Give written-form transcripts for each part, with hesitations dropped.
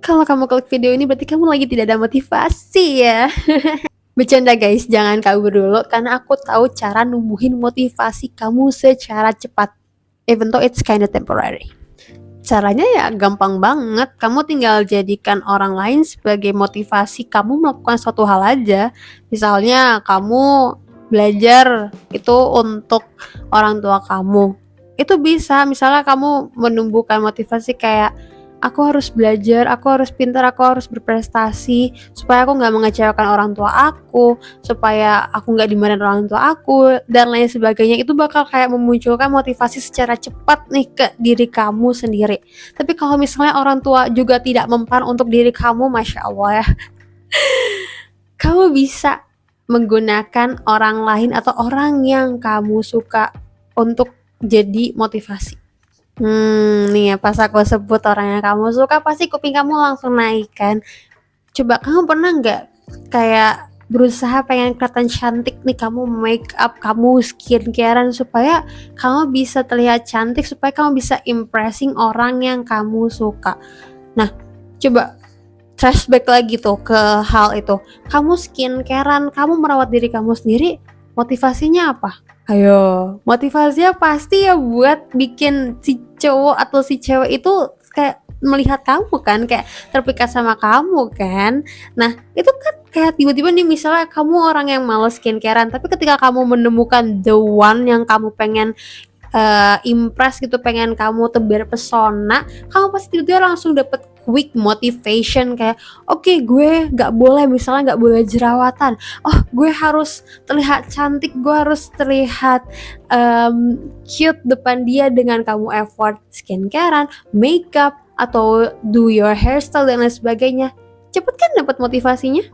Kalau kamu klik video ini berarti kamu lagi tidak ada motivasi ya. Bercanda guys, jangan kabur dulu karena aku tahu cara numbuhin motivasi kamu secara cepat. Even though it's kinda temporary. Caranya ya gampang banget, kamu tinggal jadikan orang lain sebagai motivasi kamu melakukan suatu hal aja. Misalnya kamu belajar itu untuk orang tua kamu. Itu bisa, misalnya kamu menumbuhkan motivasi kayak aku harus belajar, aku harus pintar, aku harus berprestasi supaya aku nggak mengecewakan orang tua aku, supaya aku nggak dimarahin orang tua aku dan lain sebagainya. Itu bakal kayak memunculkan motivasi secara cepat nih ke diri kamu sendiri. Tapi kalau misalnya orang tua juga tidak mempan untuk diri kamu, masya Allah ya, kamu bisa menggunakan orang lain atau orang yang kamu suka untuk jadi motivasi. Nih ya pas aku sebut orang yang kamu suka pasti kuping kamu langsung naik kan. Coba kamu pernah nggak kayak berusaha pengen kelihatan cantik nih, kamu make up, kamu skincarean supaya kamu bisa terlihat cantik, supaya kamu bisa impressing orang yang kamu suka. Nah, coba flashback lagi tuh ke hal itu. Kamu skincarean, kamu merawat diri kamu sendiri, motivasinya apa? Ayo, motivasinya pasti ya buat bikin si cowok atau si cewek itu kayak melihat kamu kan, kayak terpikat sama kamu kan. Nah, itu kan kayak tiba-tiba nih misalnya kamu orang yang males skincarean, tapi ketika kamu menemukan the one yang kamu pengen impress gitu, pengen kamu tebar pesona, kamu pasti tiba-tiba langsung dapet quick motivation kayak oke, gue nggak boleh jerawatan, oh gue harus terlihat cantik, gue harus terlihat cute depan dia dengan kamu effort skincarean, makeup atau do your hairstyle dan lain sebagainya. Cepet kan dapat motivasinya.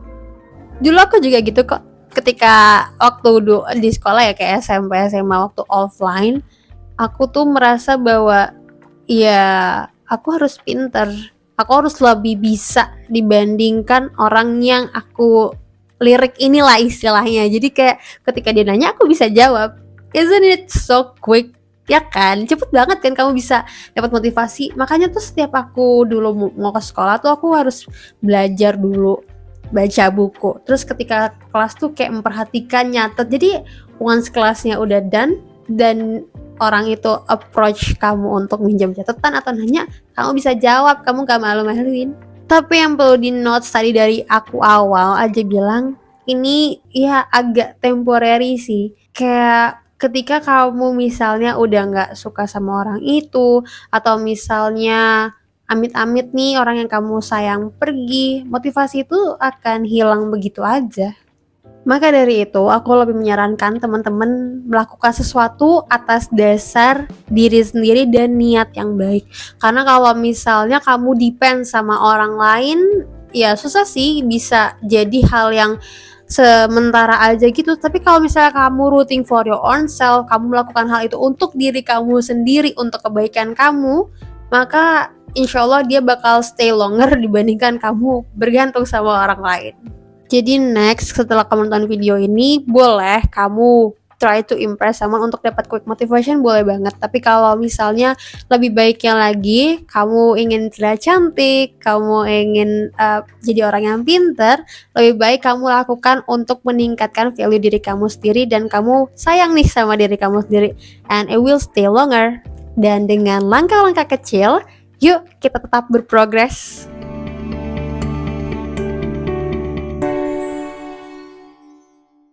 Dulu aku juga gitu kok, ketika waktu di sekolah ya, kayak SMP SMA waktu offline, aku tuh merasa bahwa ya aku harus pinter, aku harus lebih bisa dibandingkan orang yang aku lirik inilah istilahnya. Jadi kayak ketika dia nanya aku bisa jawab. Isn't it so quick? Ya kan, cepet banget kan kamu bisa dapat motivasi. Makanya tuh setiap aku dulu mau ke sekolah tuh aku harus belajar dulu, baca buku. Terus ketika kelas tuh kayak memperhatikan, nyatet. Jadi once kelasnya udah done dan orang itu approach kamu untuk minjam catatan atau nanya, kamu bisa jawab, kamu gak malu-maluin. Tapi yang perlu di notes tadi dari aku awal aja bilang, ini ya agak temporary sih. Kayak ketika kamu misalnya udah gak suka sama orang itu, atau misalnya amit-amit nih orang yang kamu sayang pergi, motivasi itu akan hilang begitu aja. Maka dari itu, aku lebih menyarankan teman-teman melakukan sesuatu atas dasar diri sendiri dan niat yang baik. Karena kalau misalnya kamu depend sama orang lain, ya susah sih, bisa jadi hal yang sementara aja gitu. Tapi kalau misalnya kamu rooting for your own self, kamu melakukan hal itu untuk diri kamu sendiri, untuk kebaikan kamu, maka insya Allah dia bakal stay longer dibandingkan kamu bergantung sama orang lain. Jadi next, setelah kamu nonton video ini, boleh kamu try to impress someone untuk dapat quick motivation, boleh banget. Tapi kalau misalnya lebih baiknya lagi, kamu ingin terlihat cantik, kamu ingin jadi orang yang pintar, lebih baik kamu lakukan untuk meningkatkan value diri kamu sendiri dan kamu sayang nih sama diri kamu sendiri. And it will stay longer. Dan dengan langkah-langkah kecil, yuk kita tetap berprogres.